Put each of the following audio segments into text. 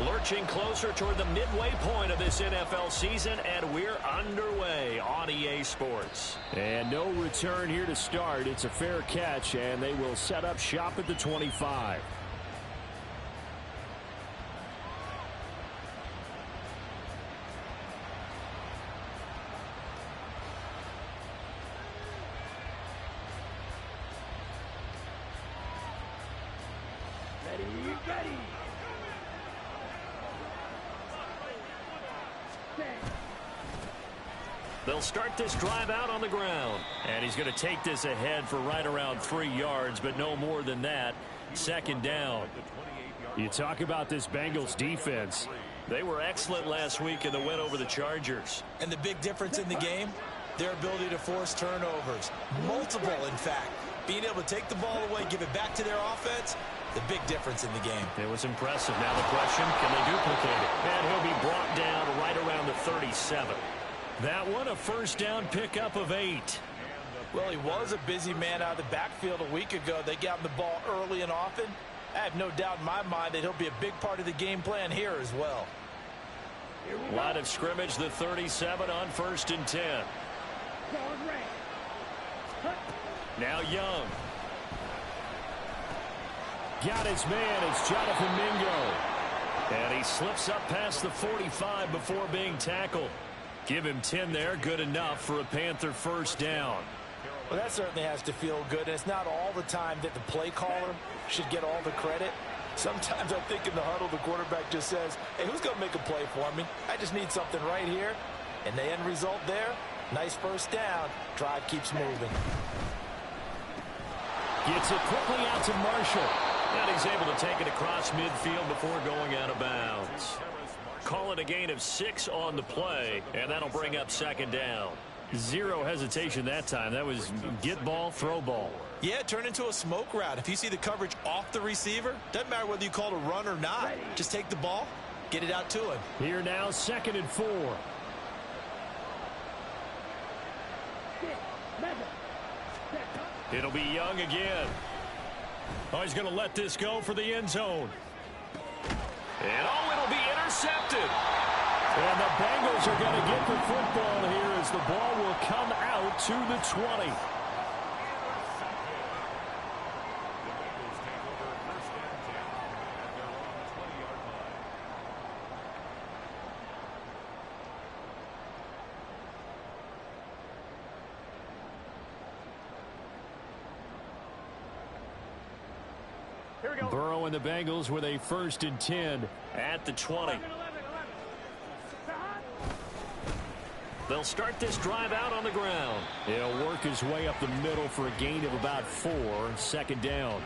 Lurching closer toward the midway point of this NFL season, and we're underway on EA Sports. And no return here to start. It's a fair catch, and they will set up shop at the 25. They'll start this drive out on the ground. And he's going to take this ahead for right around 3 yards, but no more than that. Second down. You talk about this Bengals defense. They were excellent last week in the win over the Chargers. And the big difference in the game, their ability to force turnovers. Multiple, in fact. Being able to take the ball away, give it back to their offense, the big difference in the game. It was impressive. Now the question, can they duplicate it? And he'll be brought down right around the 37. That one, a first down pickup of 8. Well, he was a busy man out of the backfield a week ago. They got him the ball early and often. I have no doubt in my mind that he'll be a big part of the game plan here as well. Line of scrimmage, the 37 on 1st and 10. Now Young. Got his man. It's Jonathan Mingo. And he slips up past the 45 before being tackled. Give him 10 there. Good enough for a Panther first down. Well, that certainly has to feel good. And it's not all the time that the play caller should get all the credit. Sometimes I think in the huddle, the quarterback just says, hey, who's going to make a play for me? I just need something right here. And the end result there, nice first down. Drive keeps moving. Gets it quickly out to Marshall. And he's able to take it across midfield before going out of bounds. Call it a gain of 6 on the play, and that'll bring up second down. Zero hesitation that time. That was get ball, throw ball. Yeah, it turned into a smoke route. If you see the coverage off the receiver, doesn't matter whether you call it a run or not. Just take the ball, get it out to him. Here now, 2nd and 4. It'll be Young again. Oh, he's going to let this go for the end zone. And it'll be intercepted. And the Bengals are going to get the football here as the ball will come out to the 20. Burrow and the Bengals with a 1st and 10 at the 20. They'll start this drive out on the ground. He'll work his way up the middle for a gain of about 4. 2nd down.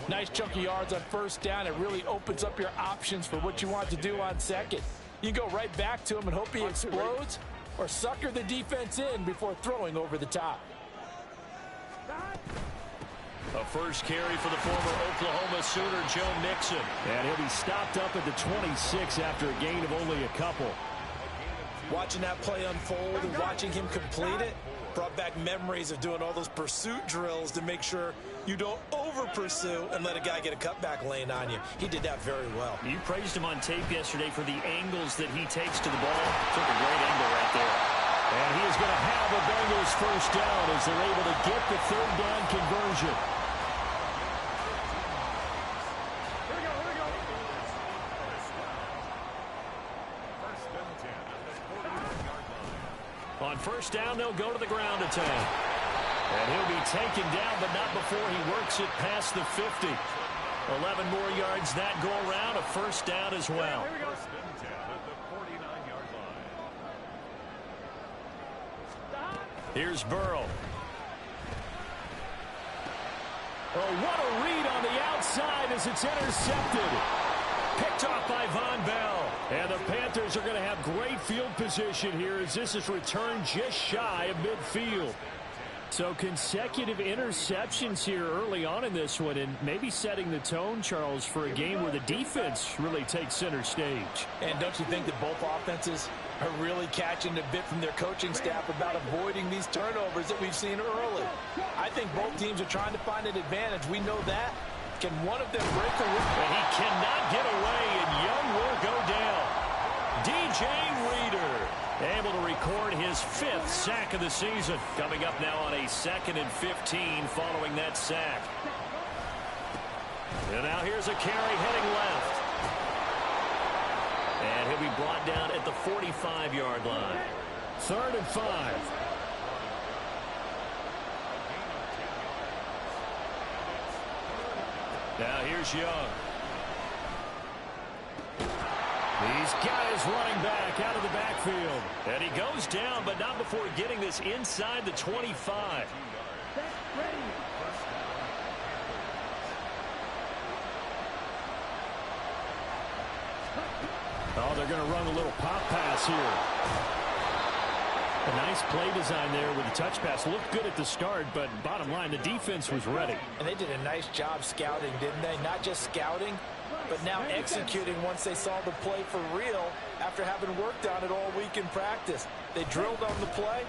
Nice chunk of yards on first down. It really opens up your options for what you want to do on second. You go right back to him and hope he explodes, or sucker the defense in before throwing over the top. A first carry for the former Oklahoma Sooner, Joe Mixon. And he'll be stopped up at the 26 after a gain of only a couple. Watching that play unfold and watching him complete it brought back memories of doing all those pursuit drills to make sure you don't over-pursue and let a guy get a cutback lane on you. He did that very well. You praised him on tape yesterday for the angles that he takes to the ball. Took a great angle right there. And he is going to have the Bengals first down as they're able to get the 3rd down conversion. On first down, they'll go to the ground attack. And he'll be taken down, but not before he works it past the 50. 11 more yards that go around, a first down as well. Here's Burrow. Oh, what a read on the outside as it's intercepted. Picked off by Von Bell. And the Panthers are going to have great field position here as this is returned just shy of midfield. So consecutive interceptions here early on in this one, and maybe setting the tone, Charles, for a game where the defense really takes center stage. And don't you think that both offenses are really catching a bit from their coaching staff about avoiding these turnovers that we've seen early? I think both teams are trying to find an advantage. We know that. Can one of them break the rule? And he cannot get away, and Young his 5th sack of the season. Coming up now on a 2nd and 15 following that sack. And now here's a carry heading left. And he'll be brought down at the 45-yard line. 3rd and 5. Now here's Young. He's got his running back out of the backfield. And he goes down, but not before getting this inside the 25. Oh, they're going to run a little pop pass here. A nice play design there with the touch pass. Looked good at the start, but bottom line, the defense was ready. And they did a nice job scouting, didn't they? Not just scouting, but now executing once they saw the play for real after having worked on it all week in practice. They drilled on the play.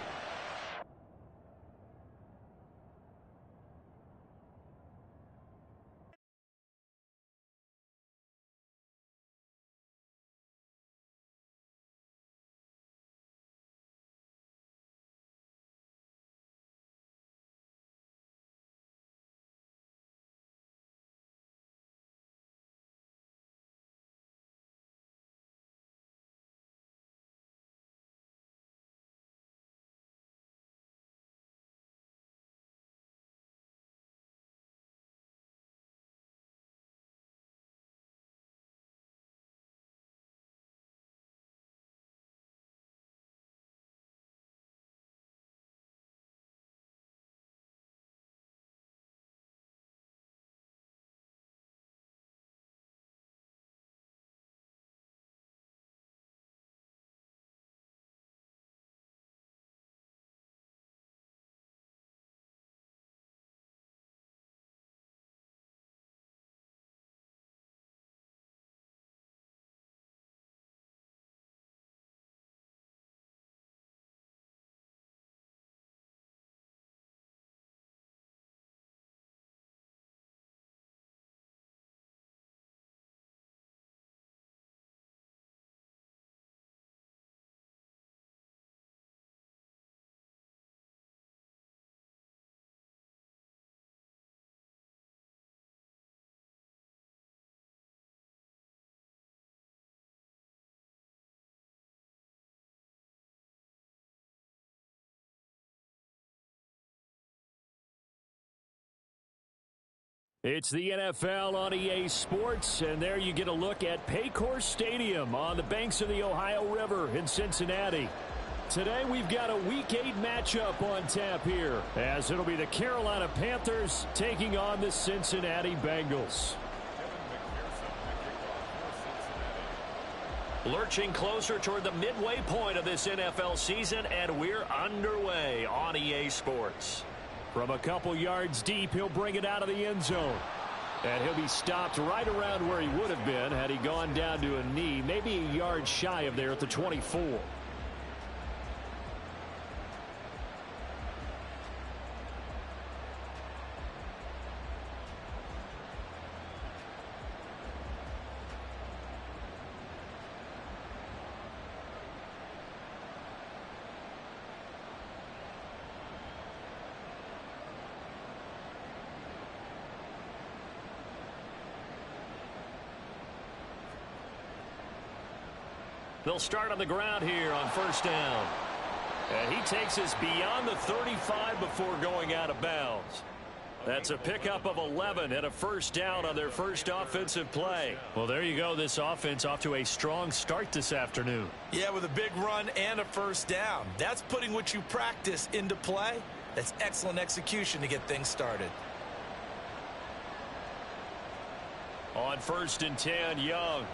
It's the NFL on EA Sports, and there you get a look at Paycor Stadium on the banks of the Ohio River in Cincinnati. Today we've got a Week 8 matchup on tap here, as it'll be the Carolina Panthers taking on the Cincinnati Bengals. Lurching closer toward the midway point of this NFL season, and we're underway on EA Sports. From a couple yards deep, he'll bring it out of the end zone. And he'll be stopped right around where he would have been had he gone down to a knee, maybe a yard shy of there at the 24. They'll start on the ground here on first down. And he takes us beyond the 35 before going out of bounds. That's a pickup of 11 and a first down on their first offensive play. Well, there you go. This offense off to a strong start this afternoon. Yeah, with a big run and a first down. That's putting what you practice into play. That's excellent execution to get things started. On first and 10, Young.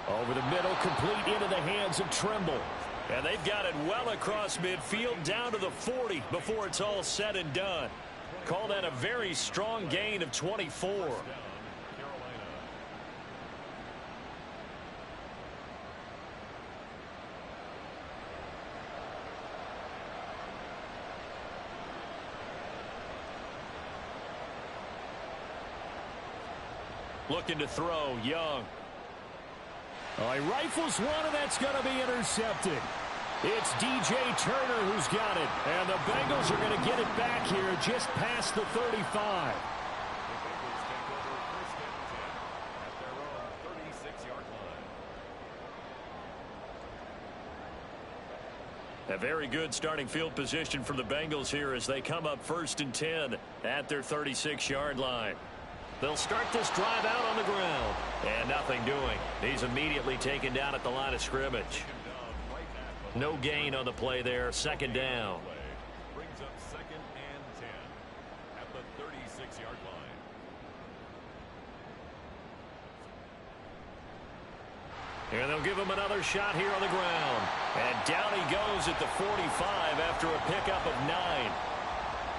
Over the middle, complete into the hands of Trimble. And they've got it well across midfield down to the 40 before it's all said and done. Call that a very strong gain of 24. Looking to throw, Young. Oh, he rifles one, and that's going to be intercepted. It's DJ Turner who's got it. And the Bengals are going to get it back here just past the 35. A very good starting field position for the Bengals here as they come up 1st and 10 at their 36-yard line. They'll start this drive out on the ground. And nothing doing. He's immediately taken down at the line of scrimmage. No gain on the play there. 2nd down. Brings up 2nd and 10 at the 36-yard line. And they'll give him another shot here on the ground. And down he goes at the 45 after a pickup of 9.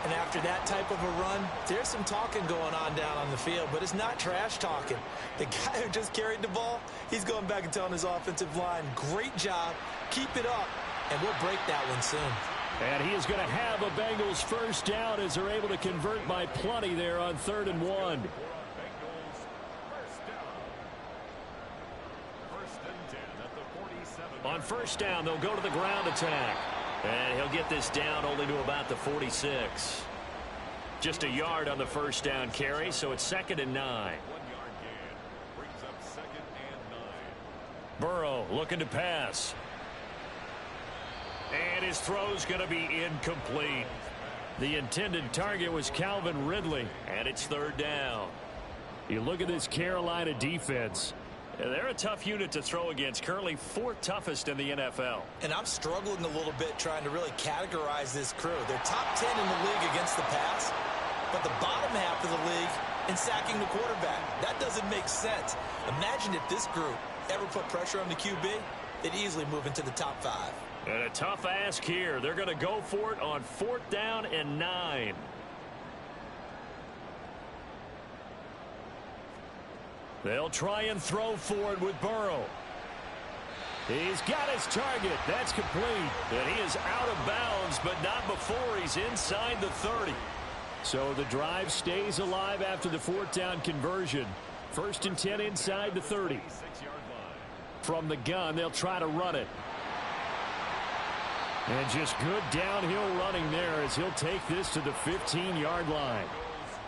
And after that type of a run, there's some talking going on down on the field, but it's not trash talking. The guy who just carried the ball, he's going back and telling his offensive line, great job, keep it up, and we'll break that one soon. And he is going to have a Bengals 1st down as they're able to convert by plenty there on 3rd and 1. On 1st down, they'll go to the ground attack. And he'll get this down only to about the 46. Just a yard on the 1st down carry, so it's 2nd and 9. 1-yard gain brings up 2nd and 9. Burrow looking to pass. And his throw's going to be incomplete. The intended target was Calvin Ridley, and it's 3rd down. You look at this Carolina defense. They're a tough unit to throw against, currently 4th toughest in the NFL. And I'm struggling a little bit trying to really categorize this crew. They're top 10 in the league against the pass, but the bottom half of the league in sacking the quarterback. That doesn't make sense. Imagine if this group ever put pressure on the QB, they'd easily move into the top 5. And a tough ask here. They're going to go for it on 4th down and 9. They'll try and throw for it with Burrow. He's got his target. That's complete. And he is out of bounds, but not before he's inside the 30. So the drive stays alive after the 4th down conversion. 1st and 10 inside the 30. From the gun, they'll try to run it. And just good downhill running there as he'll take this to the 15-yard line.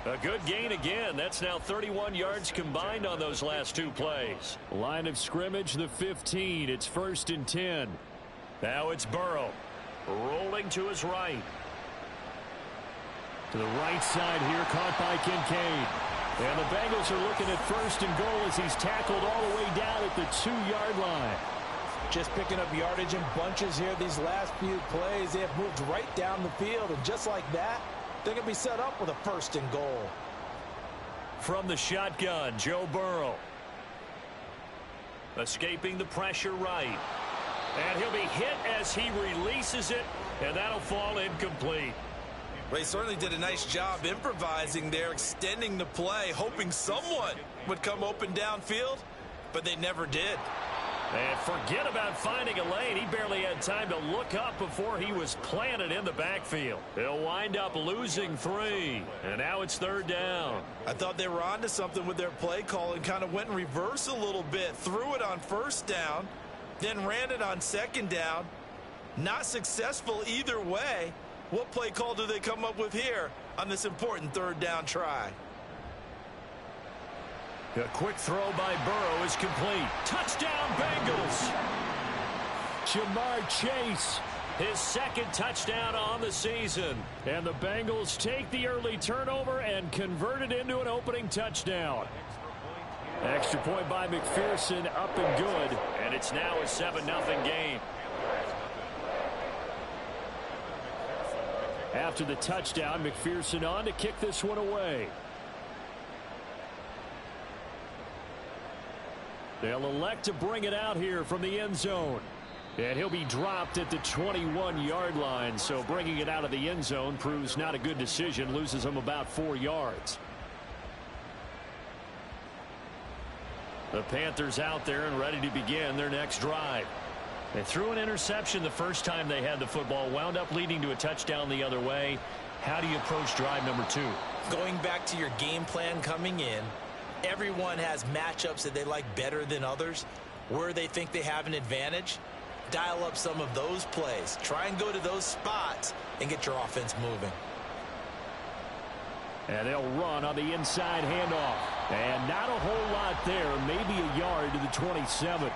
A good gain again. That's now 31 yards combined on those last 2 plays. Line of scrimmage, the 15. It's 1st and 10. Now it's Burrow. Rolling to his right. To the right side here, caught by Kincaid. And the Bengals are looking at 1st and goal as he's tackled all the way down at the 2-yard line. Just picking up yardage in bunches here these last few plays. They have moved right down the field, and just like that, they're going to be set up with a 1st and goal. From the shotgun, Joe Burrow. Escaping the pressure right. And he'll be hit as he releases it, and that'll fall incomplete. They certainly did a nice job improvising there, extending the play, hoping someone would come open downfield, but they never did. And forget about finding a lane. He barely had time to look up before he was planted in the backfield. They'll wind up losing 3. And now it's 3rd down. I thought they were onto something with their play call and kind of went in reverse a little bit. Threw it on 1st down, then ran it on 2nd down. Not successful either way. What play call do they come up with here on this important 3rd down try? A quick throw by Burrow is complete. Touchdown, Bengals! Jamar Chase, his 2nd touchdown on the season. And the Bengals take the early turnover and convert it into an opening touchdown. Extra point by McPherson, up and good. And it's now a 7-0 game. After the touchdown, McPherson on to kick this one away. They'll elect to bring it out here from the end zone. And he'll be dropped at the 21-yard line, so bringing it out of the end zone proves not a good decision, loses him about 4 yards. The Panthers out there and ready to begin their next drive. They threw an interception the first time they had the football, wound up leading to a touchdown the other way. How do you approach drive number 2? Going back to your game plan coming in, everyone has matchups that they like better than others. where they think they have an advantage, dial up some of those plays. Try and go to those spots and get your offense moving. And they'll run on the inside handoff. And not a whole lot there, maybe a yard to the 27.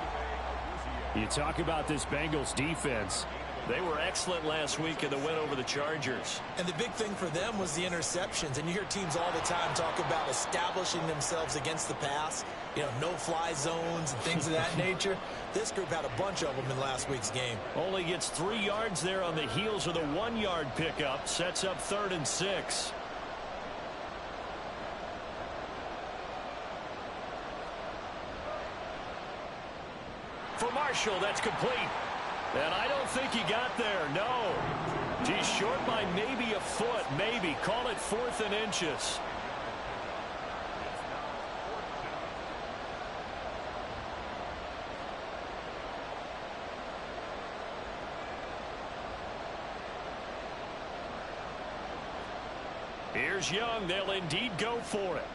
You talk about this Bengals defense. They were excellent last week in the win over the Chargers. And the big thing for them was the interceptions. And you hear teams all the time talk about establishing themselves against the pass. You know, no-fly zones and things of that nature. This group had a bunch of them in last week's game. Only gets 3 yards there on the heels of the 1-yard pickup. Sets up 3rd and 6. For Marshall, that's complete. And I don't think he got there, no. He's short by maybe a foot, maybe. Call it 4th and inches. Here's Young. They'll indeed go for it.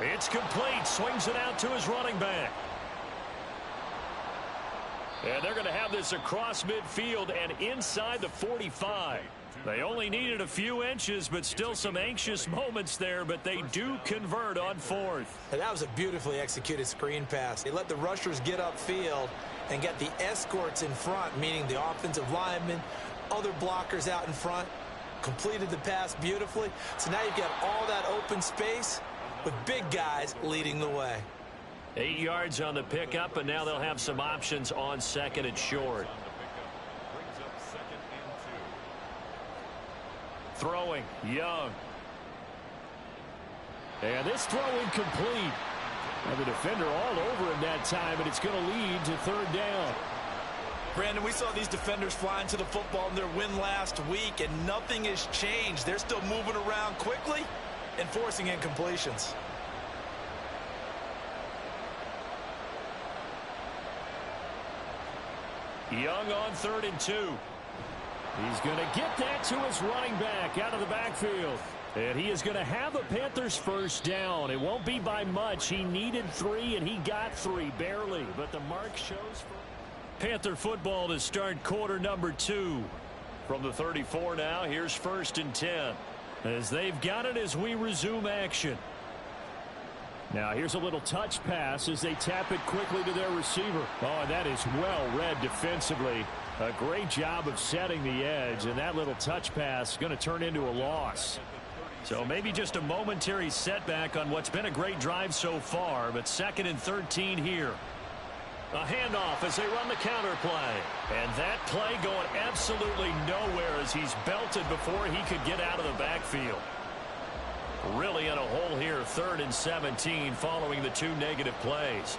It's complete. Swings it out to his running back. And they're going to have this across midfield and inside the 45. They only needed a few inches, but still some anxious moments there, but they do convert on 4th. And that was a beautifully executed screen pass. They let the rushers get upfield and get the escorts in front, meaning the offensive linemen, other blockers out in front, completed the pass beautifully. So now you've got all that open space with big guys leading the way. 8 yards on the pickup, and now they'll have some options on 2nd and short. Throwing, Young. And this throw incomplete. And the defender all over him that time, and it's going to lead to 3rd down. Brandon, we saw these defenders flying to the football in their win last week, and nothing has changed. They're still moving around quickly and forcing incompletions. Young on 3rd and 2. He's going to get that to his running back out of the backfield. And he is going to have the Panthers first down. It won't be by much. He needed 3, and he got 3, barely. But the mark shows for Panther football to start quarter number 2. From the 34 now, here's 1st and 10. As they've got it as we resume action. Now here's a little touch pass as they tap it quickly to their receiver. Oh, and that is well read defensively. A great job of setting the edge, and that little touch pass is going to turn into a loss. So maybe just a momentary setback on what's been a great drive so far, but 2nd and 13 here. A handoff as they run the counter play. And that play going absolutely nowhere as he's belted before he could get out of the backfield. Really in a hole here, 3rd and 17 following the 2 negative plays.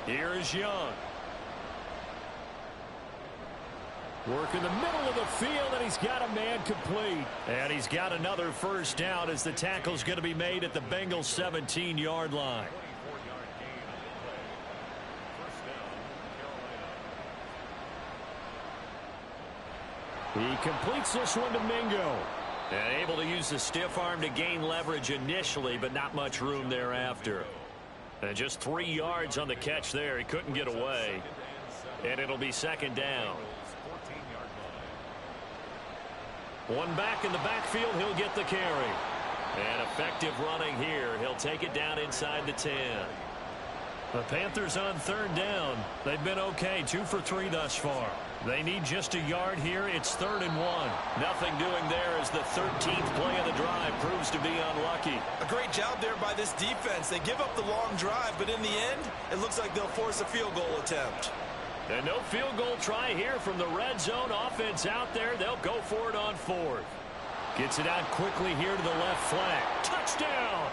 Here is Young. Work in the middle of the field, and he's got a man complete. And he's got another first down as the tackle's going to be made at the Bengals 17-yard line. He completes this one to Mingo. And able to use the stiff arm to gain leverage initially, but not much room thereafter. And just 3 yards on the catch there. He couldn't get away. And it'll be 2nd down. One back in the backfield. He'll get the carry. And effective running here. He'll take it down inside the 10. The Panthers on 3rd down. They've been okay. 2 for 3 thus far. They need just a yard here. It's 3rd and 1. Nothing doing there as the 13th play of the drive proves to be unlucky. A great job there by this defense. They give up the long drive, but in the end, it looks like they'll force a field goal attempt. And no field goal try here from the red zone offense out there. They'll go for it on 4th. Gets it out quickly here to the left flank. Touchdown!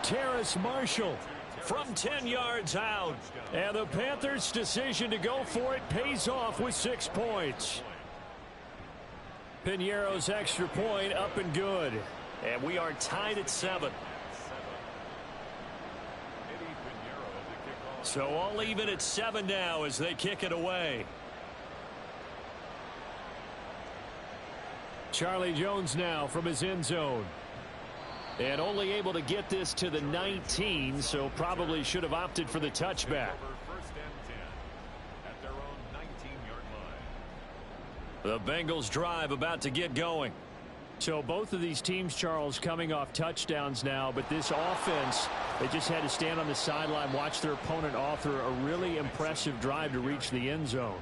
Terrace Marshall from 10 yards out. And the Panthers' decision to go for it pays off with 6 points. Piñeiro's extra point up and good. And we are tied at 7. So all even at 7 now as they kick it away. Charlie Jones now from his end zone. And only able to get this to the 19, so probably should have opted for the touchback. First and 10 at their own 19-yard line. The Bengals drive about to get going. So both of these teams, Charles, coming off touchdowns now, but this offense, they just had to stand on the sideline, watch their opponent author a really impressive drive to reach the end zone.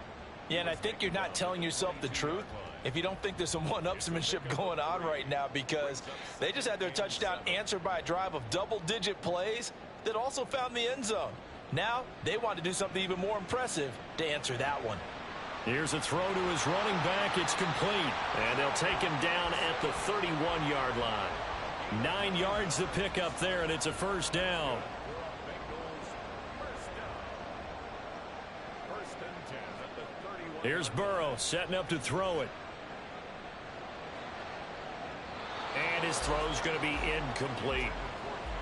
Yeah, and I think you're not telling yourself the truth if you don't think there's some one-upsmanship going on right now, because they just had their touchdown answered by a drive of double-digit plays that also found the end zone. Now they want to do something even more impressive to answer that one. Here's a throw to his running back. It's complete. And they'll take him down at the 31-yard line. 9 yards to pick up there, and it's a first down. First and 10 at the 31. Here's Burrow setting up to throw it. And his throw's going to be incomplete.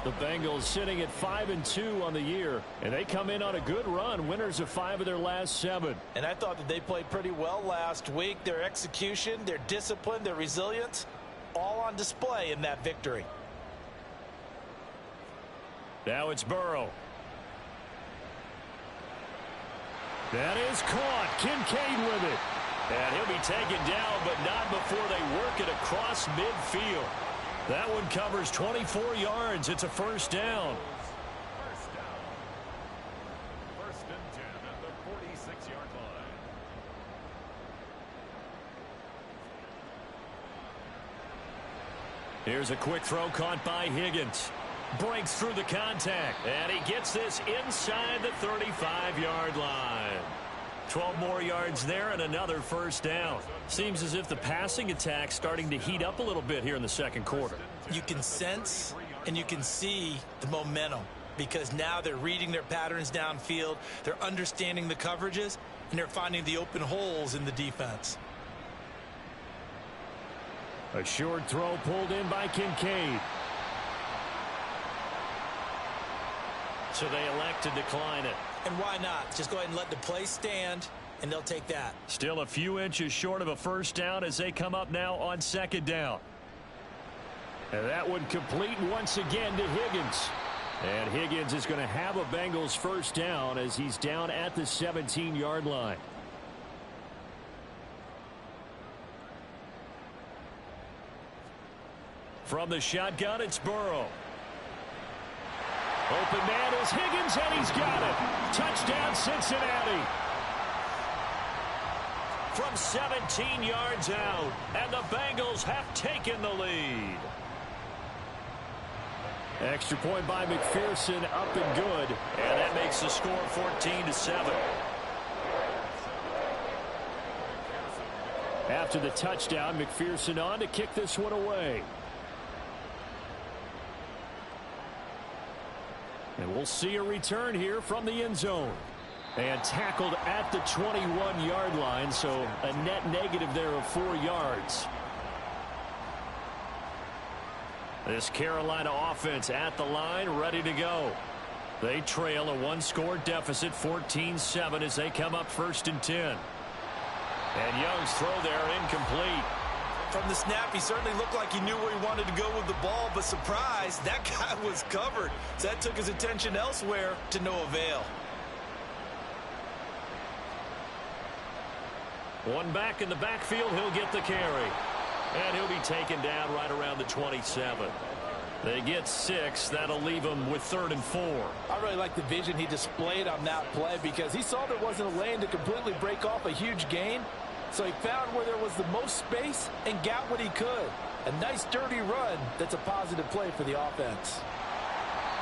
The Bengals sitting at 5-2 on the year, and they come in on a good run, winners of 5 of their last 7. And I thought that they played pretty well last week. Their execution, their discipline, their resilience, all on display in that victory. Now it's Burrow. That is caught. Kincaid with it. And he'll be taken down, but not before they work it across midfield. That one covers 24 yards. It's a first down. First down. First and 10 at the 46-yard line. Here's a quick throw caught by Higgins. Breaks through the contact, and he gets this inside the 35-yard line. 12 more yards there and another first down. Seems as if the passing attack's starting to heat up a little bit here in the second quarter. You can sense and you can see the momentum, because now they're reading their patterns downfield, they're understanding the coverages, and they're finding the open holes in the defense. A short throw pulled in by Kincaid. So they elect to decline it. And why not? Just go ahead and let the play stand, and they'll take that. Still a few inches short of a first down as they come up now on second down. And that one complete once again to Higgins. And Higgins is going to have a Bengals first down as he's down at the 17-yard line. From the shotgun, it's Burrow. Open man is Higgins, and he's got it. Touchdown, Cincinnati. From 17 yards out, and the Bengals have taken the lead. Extra point by McPherson, up and good. And that makes the score 14-7. After the touchdown, McPherson on to kick this one away. And we'll see a return here from the end zone. And tackled at the 21-yard line, so a net negative there of 4 yards. This Carolina offense at the line, ready to go. They trail a one-score deficit, 14-7, as they come up first and 10. And Young's throw there incomplete. From the snap, he certainly looked like he knew where he wanted to go with the ball, but surprise, that guy was covered. So that took his attention elsewhere to no avail. One back in the backfield, he'll get the carry. And he'll be taken down right around the 27. They get 6. That'll leave him with 3rd and 4. I really like the vision he displayed on that play, because he saw there wasn't a lane to completely break off a huge gain. So he found where there was the most space and got what he could. A nice dirty run that's a positive play for the offense.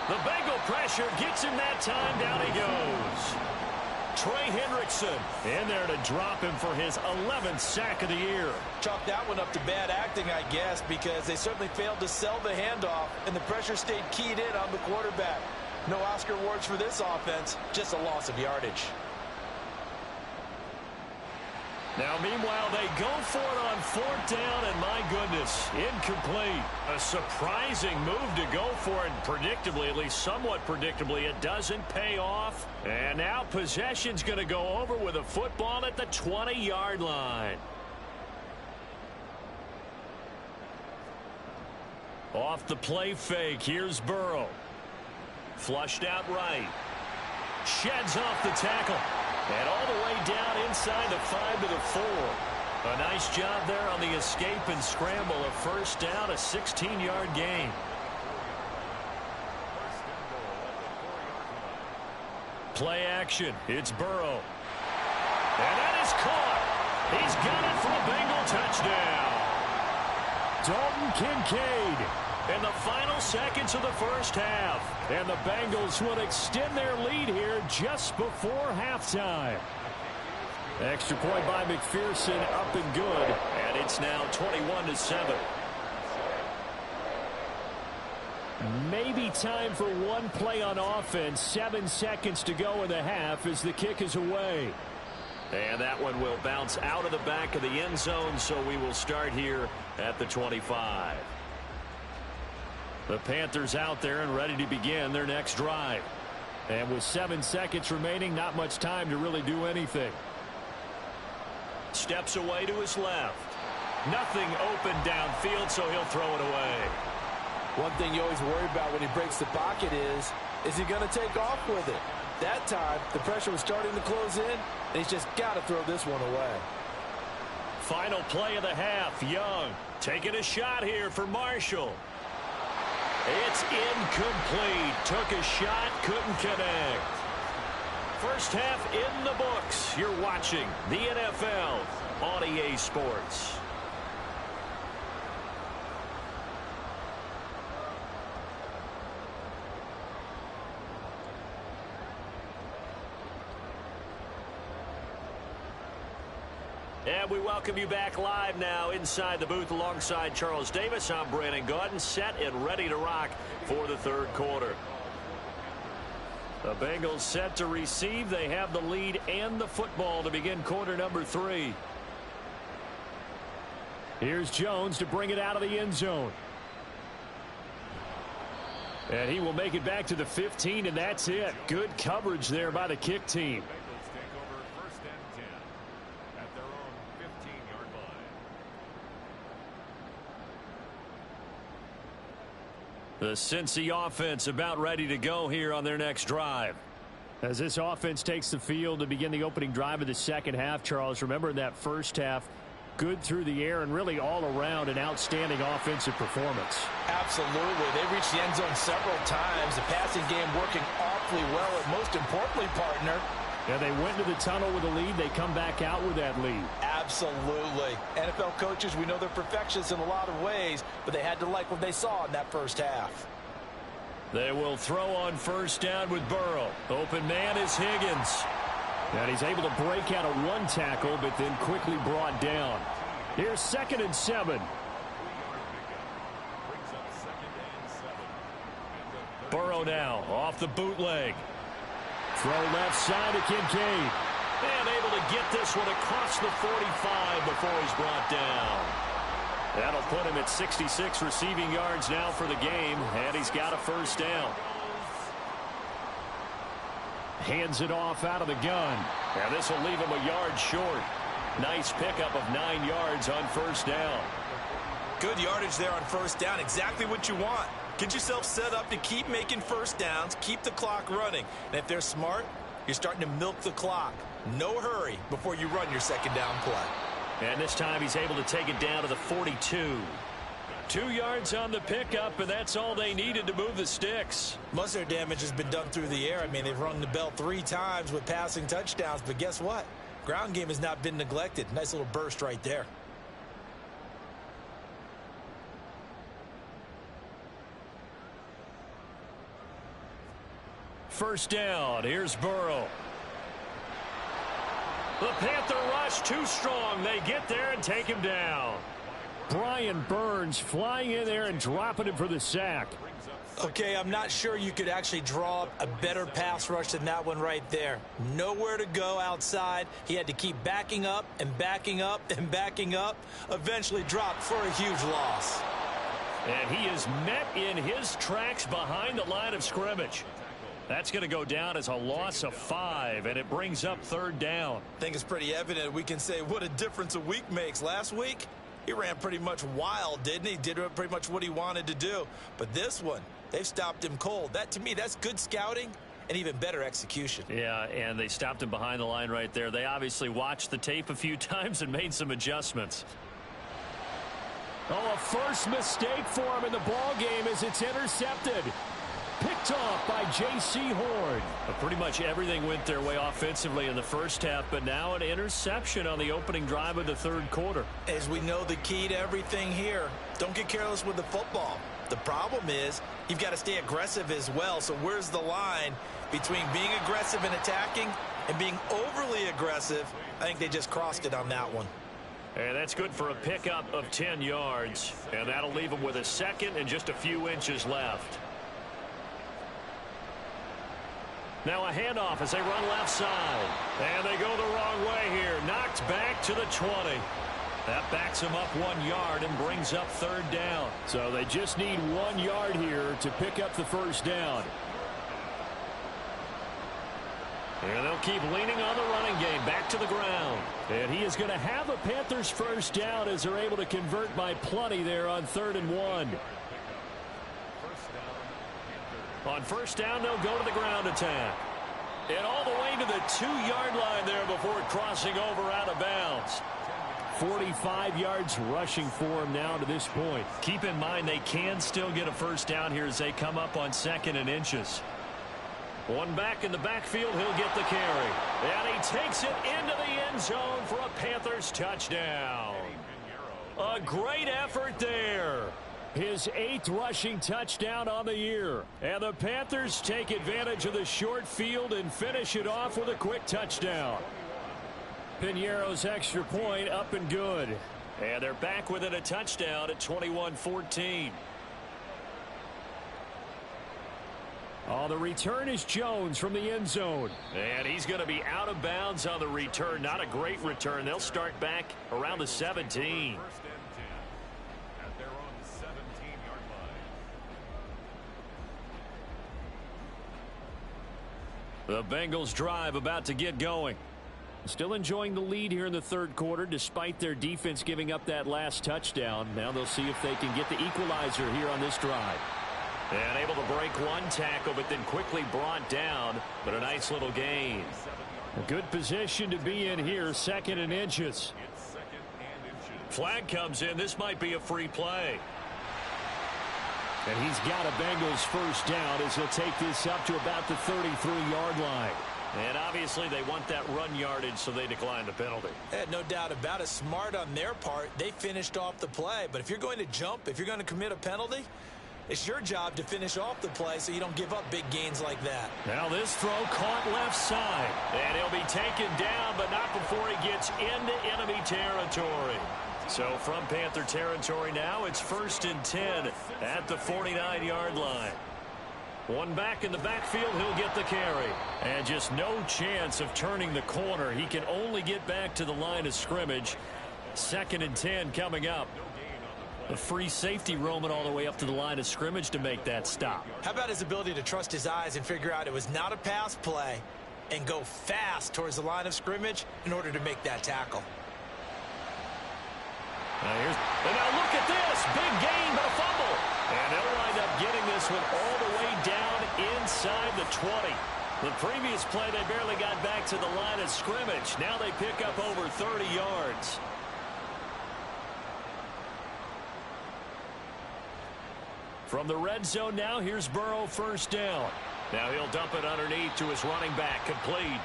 The Bengal pressure gets him that time. Down he goes. Trey Hendrickson in there to drop him for his 11th sack of the year. Chalk that one up to bad acting, I guess, because they certainly failed to sell the handoff, and the pressure stayed keyed in on the quarterback. No Oscar awards for this offense, just a loss of yardage. Now, meanwhile, they go for it on 4th down, and my goodness, incomplete. A surprising move to go for it, predictably, at least somewhat predictably. It doesn't pay off. And now possession's going to go over with a football at the 20-yard line. Off the play fake, here's Burrow. Flushed out right. Sheds off the tackle. And all the way down inside the 5 to the 4. A nice job there on the escape and scramble. A first down, a 16-yard gain. Play action. It's Burrow. And that is caught. He's got it for a Bengal touchdown. Dalton Kincaid. In the final seconds of the first half. And the Bengals will extend their lead here just before halftime. Extra point by McPherson, up and good. And it's now 21-7. Maybe time for one play on offense. 7 seconds to go in the half as the kick is away. And that one will bounce out of the back of the end zone, so we will start here at the 25. The Panthers out there and ready to begin their next drive. And with 7 seconds remaining, not much time to really do anything. Steps away to his left. Nothing open downfield, so he'll throw it away. One thing you always worry about when he breaks the pocket is he going to take off with it? That time, the pressure was starting to close in, and he's just got to throw this one away. Final play of the half. Young taking a shot here for Marshall. It's incomplete. Took a shot, couldn't connect. First half in the books. You're watching the NFL on EA Sports. And we welcome you back live now inside the booth alongside Charles Davis. I'm Brandon Gaudin, set and ready to rock for the third quarter. The Bengals set to receive. They have the lead and the football to begin quarter number 3. Here's Jones to bring it out of the end zone. And he will make it back to the 15, and that's it. Good coverage there by the kick team. The Cincy offense about ready to go here on their next drive. As this offense takes the field to begin the opening drive of the second half, Charles, remember in that first half, good through the air and really all around an outstanding offensive performance. Absolutely. They reached the end zone several times. The passing game working awfully well, and most importantly, partner, and they went to the tunnel with a lead. They come back out with that lead. Absolutely. NFL coaches, we know they're perfectionists in a lot of ways, but they had to like what they saw in that first half. They will throw on first down with Burrow. Open man is Higgins. And he's able to break out of one tackle, but then quickly brought down. Here's 2nd and 7. Burrow now off the bootleg. Throw left side to Kincaid. And able to get this one across the 45 before he's brought down. That'll put him at 66 receiving yards now for the game, and he's got a first down. Hands it off out of the gun. And this will leave him a yard short. Nice pickup of 9 yards on first down. Good yardage there on first down. Exactly what you want. Get yourself set up to keep making first downs, keep the clock running. And if they're smart, you're starting to milk the clock. No hurry before you run your second down play. And this time he's able to take it down to the 42. 2 yards on the pickup, and that's all they needed to move the sticks. Most of their damage has been done through the air. I mean, they've rung the bell 3 times with passing touchdowns, but guess what? Ground game has not been neglected. Nice little burst right there. First down. Here's Burrow. The Panther rush too strong. They get there and take him down. Brian Burns flying in there and dropping him for the sack. Okay, I'm not sure you could actually draw up a better pass rush than that one right there. Nowhere to go outside. He had to keep backing up and backing up and backing up. Eventually dropped for a huge loss. And he is met in his tracks behind the line of scrimmage. That's going to go down as a loss of 5, and it brings up third down. I think it's pretty evident we can say what a difference a week makes. Last week, He ran pretty much wild, didn't he? Did pretty much what he wanted to do. But this one, they've stopped him cold. That, to me, that's good scouting and even better execution. Yeah, and they stopped him behind the line right there. They obviously watched the tape a few times and made some adjustments. Oh, a first mistake for him in the ball game as it's intercepted. Picked off by J.C. Horn. Pretty much everything went their way offensively in the first half, but now an interception on the opening drive of the third quarter. As we know, the key to everything here, don't get careless with the football. The problem is you've got to stay aggressive as well. So where's the line between being aggressive and attacking and being overly aggressive? I think they just crossed it on that one. And that's good for a pickup of 10 yards. And that'll leave them with a second and just a few inches left. Now a handoff as they run left side. And they go the wrong way here. Knocked back to the 20. That backs them up 1 yard and brings up third down. So they just need 1 yard here to pick up the first down. And they'll keep leaning on the running game back to the ground. And he is going to have a Panthers first down as they're able to convert by plenty there on 3rd and 1. On first down, they'll go to the ground attack. And all the way to the 2-yard line there before crossing over out of bounds. 45 yards rushing for him now to this point. Keep in mind they can still get a first down here as they come up on 2nd and inches. One back in the backfield, he'll get the carry. And he takes it into the end zone for a Panthers touchdown. A great effort there. His 8th rushing touchdown on the year. And the Panthers take advantage of the short field and finish it off with a quick touchdown. Piñeiro's extra point up and good. And they're back within a touchdown at 21-14. Oh, the return is Jones from the end zone. And he's going to be out of bounds on the return. Not a great return. They'll start back around the 17. First and 10 at their own 17-yard line. The Bengals drive about to get going. Still enjoying the lead here in the third quarter despite their defense giving up that last touchdown. Now they'll see if they can get the equalizer here on this drive. And able to break one tackle, but then quickly brought down. But a nice little gain. A good position to be in here, 2nd and inches. It's 2nd and inches. Flag comes in. This might be a free play. And he's got a Bengals first down as he'll take this up to about the 33-yard line. And obviously they want that run yardage, so they decline the penalty. No doubt about it. Smart on their part. They finished off the play. But if you're going to jump, if you're going to commit a penalty, it's your job to finish off the play so you don't give up big gains like that. Now this throw caught left side. And he'll be taken down, but not before he gets into enemy territory. So from Panther territory now, it's 1st and 10 at the 49-yard line. One back in the backfield, he'll get the carry. And just no chance of turning the corner. He can only get back to the line of scrimmage. 2nd and 10 coming up. A free safety roaming all the way up to the line of scrimmage to make that stop. How about his ability to trust his eyes and figure out it was not a pass play and go fast towards the line of scrimmage in order to make that tackle. And now look at this. Big gain, but a fumble. And they'll wind up getting this one all the way down inside the 20. The previous play, they barely got back to the line of scrimmage. Now they pick up over 30 yards. From the red zone now, here's Burrow first down. Now he'll dump it underneath to his running back, complete.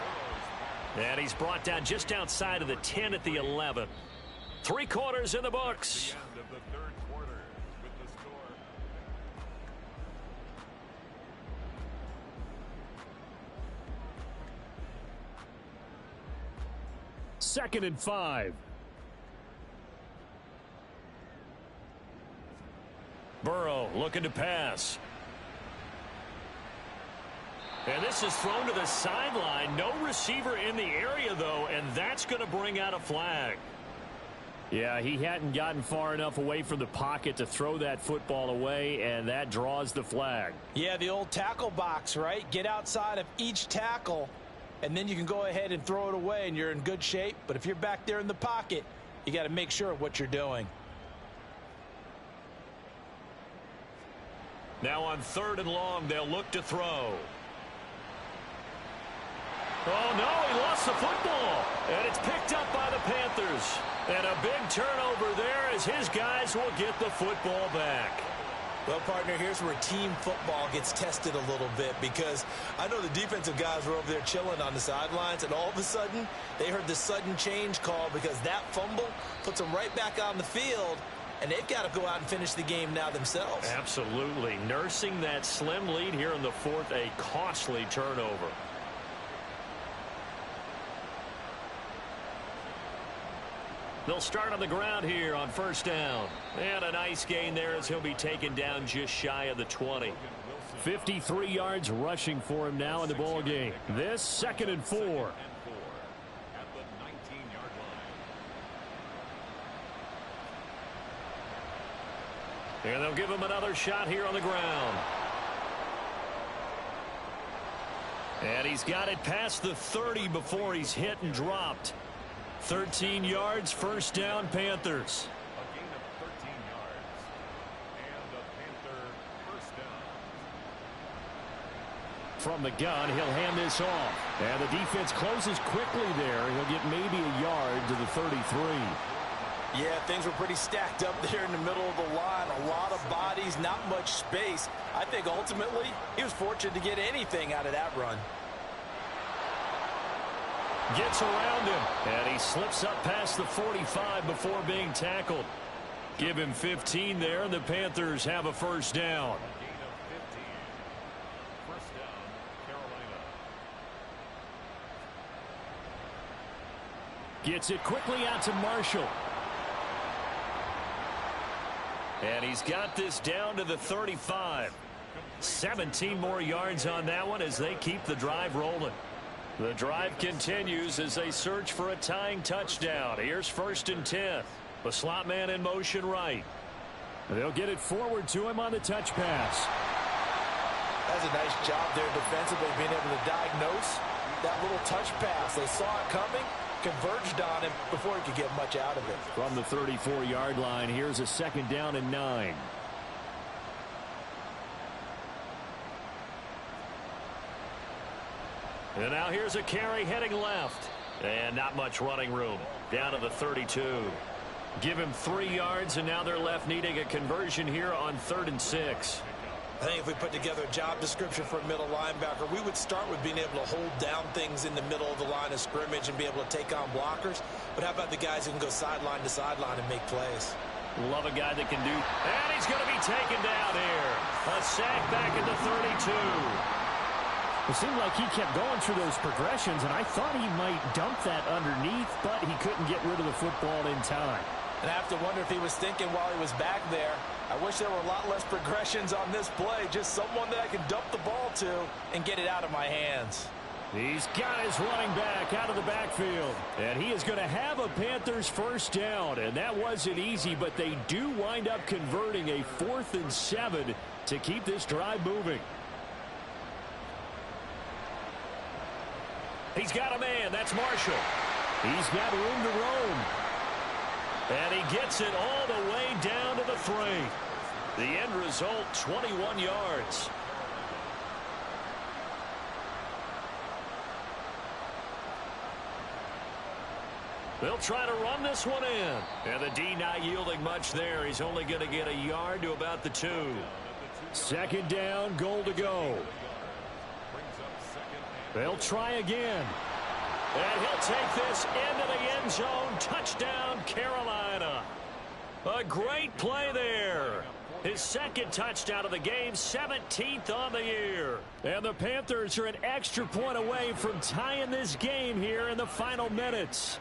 And he's brought down just outside of the 10 at the 11. 3 quarters in the books. End of the third quarter with the score. Second and 5. Burrow looking to pass. And this is thrown to the sideline. No receiver in the area, though, and that's going to bring out a flag. Yeah, he hadn't gotten far enough away from the pocket to throw that football away, and that draws the flag. Yeah, the old tackle box, right? Get outside of each tackle, and then you can go ahead and throw it away, and you're in good shape. But if you're back there in the pocket, you got to make sure of what you're doing. Now on 3rd and long, they'll look to throw. Oh, no, he lost the football. And it's picked up by the Panthers. And a big turnover there as his guys will get the football back. Well, partner, here's where team football gets tested a little bit, because I know the defensive guys were over there chilling on the sidelines, and all of a sudden, they heard the sudden change call because that fumble puts them right back on the field, and they've got to go out and finish the game now themselves. Absolutely. Nursing that slim lead here in the 4th, a costly turnover. They'll start on the ground here on 1st down. And a nice gain there as he'll be taken down just shy of the 20. 53 yards rushing for him now in the ball game. This 2nd and 4. At the 19-yard line. And they'll give him another shot here on the ground. And he's got it past the 30 before he's hit and dropped. 13 yards, 1st down, Panthers. A gain of 13 yards. And a Panther 1st down. From the gun, he'll hand this off. And the defense closes quickly there. He'll get maybe a yard to the 33. Yeah, things were pretty stacked up there in the middle of the line. A lot of bodies, not much space. I think ultimately he was fortunate to get anything out of that run. Gets around him, and he slips up past the 45 before being tackled. Give him 15 there, and the Panthers have a 1st down. A gain of 15. 1st down, Carolina. Gets it quickly out to Marshall. And he's got this down to the 35. 17 more yards on that one as they keep the drive rolling. The drive continues as they search for a tying touchdown. Here's 1st and 10. The slot man in motion right. They'll get it forward to him on the touch pass. That's a nice job there defensively, being able to diagnose that little touch pass. They saw it coming, converged on him before he could get much out of it. From the 34-yard line, here's a 2nd down and 9. And now here's a carry heading left. And not much running room. Down to the 32. Give him 3 yards, and now they're left needing a conversion here on 3rd and 6. I think if we put together a job description for a middle linebacker, we would start with being able to hold down things in the middle of the line of scrimmage and be able to take on blockers. But how about the guys who can go sideline to sideline and make plays? Love a guy that can do. And he's going to be taken down here. A sack back at the 32. It seemed like he kept going through those progressions, and I thought he might dump that underneath, but he couldn't get rid of the football in time. And I have to wonder if he was thinking while he was back there, I wish there were a lot less progressions on this play, just someone that I can dump the ball to and get it out of my hands. He's got his running back out of the backfield. And he is going to have a Panthers 1st down. And that wasn't easy, but they do wind up converting a 4th and 7 to keep this drive moving. He's got a man. That's Marshall. He's got room to roam. And he gets it all the way down to the 3. The end result, 21 yards. They'll try to run this one in. And the D not yielding much there. He's only going to get a yard to about the 2. 2nd down, goal to go. They'll try again. And he'll take this into the end zone. Touchdown, Carolina. A great play there. His 2nd touchdown of the game, 17th on the year. And the Panthers are an extra point away from tying this game here in the final minutes.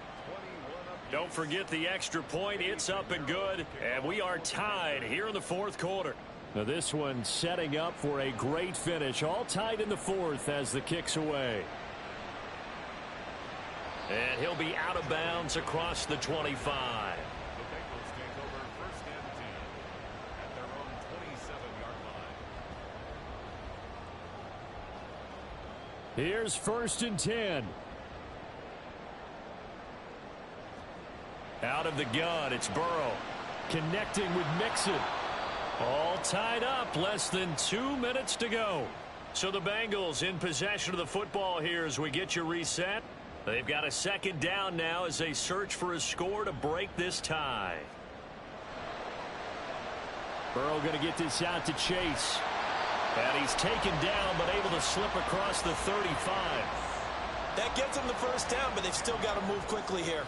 Don't forget the extra point. It's up and good. And we are tied here in the 4th quarter. Now this one setting up for a great finish. All tied in the 4th as the kick's away. And he'll be out of bounds across the 25. The Bengals take over 1st and 10 at their own 27-yard line. Here's 1st and 10. Out of the gun, it's Burrow. Connecting with Mixon. All tied up, less than 2 minutes to go. So the Bengals in possession of the football here as we get you reset. They've got a second down now as they search for a score to break this tie. Burrow going to get this out to Chase. And he's taken down, but able to slip across the 35. That gets them the first down, but they've still got to move quickly here.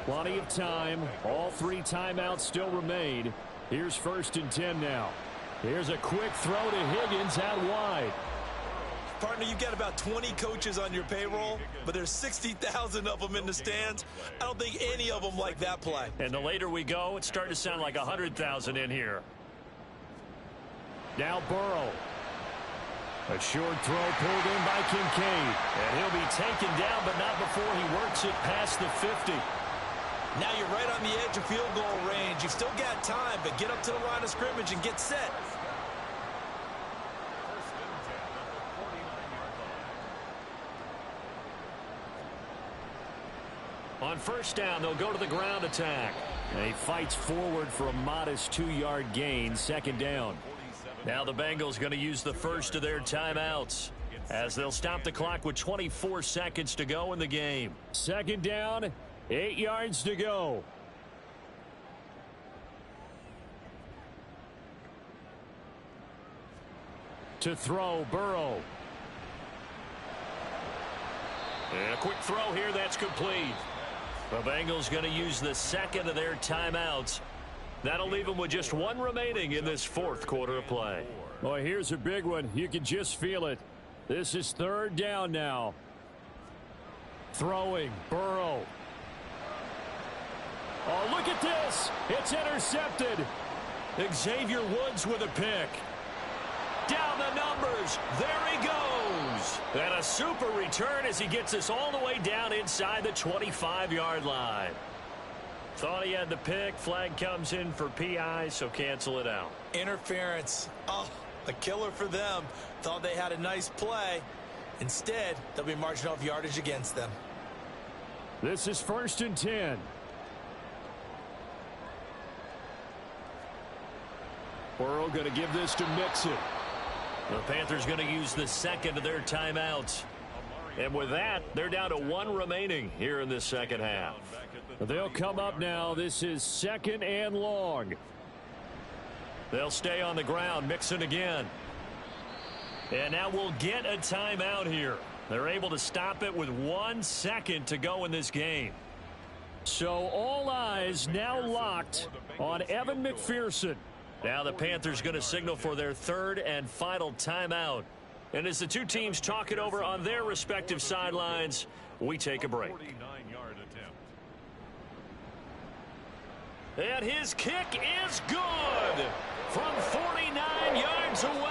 Plenty of time. All 3 timeouts still remain. Here's 1st and 10 now. Here's a quick throw to Higgins out wide. Partner, you've got about 20 coaches on your payroll, but there's 60,000 of them in the stands. I don't think any of them like that play. And the later we go, it's starting to sound like 100,000 in here. Now Burrow. A short throw pulled in by Kincaid. And he'll be taken down, but not before he works it past the 50. Now you're right on the edge of field goal range. You've still got time, but get up to the line of scrimmage and get set. On first down, they'll go to the ground attack. And he fights forward for a modest 2-yard gain, 2nd down. Now the Bengals going to use the first of their timeouts as they'll stop the clock with 24 seconds to go in the game. 2nd down, 8 yards to go. To throw, Burrow. And a quick throw here, that's complete. The Bengals going to use the second of their timeouts. That'll leave them with just 1 remaining in this 4th quarter of play. Boy, here's a big one. You can just feel it. This is 3rd down now. Throwing, Burrow. Oh, look at this. It's intercepted. Xavier Woods with a pick. Down the numbers. There he goes. And a super return as he gets us all the way down inside the 25-yard line. Thought he had the pick. Flag comes in for PI, so cancel it out. Interference. Oh, a killer for them. Thought they had a nice play. Instead, they'll be marching off yardage against them. This is 1st and 10. Burrow going to give this to Mixon. The Panthers going to use the second of their timeouts. And with that, they're down to 1 remaining here in this second half. They'll come up now. This is 2nd and long. They'll stay on the ground. Mixon again. And now we'll get a timeout here. They're able to stop it with 1 second to go in this game. So all eyes now locked on Evan McPherson. Now the Panthers going to signal for their 3rd and final timeout. And as the two teams talk it over on their respective sidelines, we take a break. And his kick is good from 49 yards away.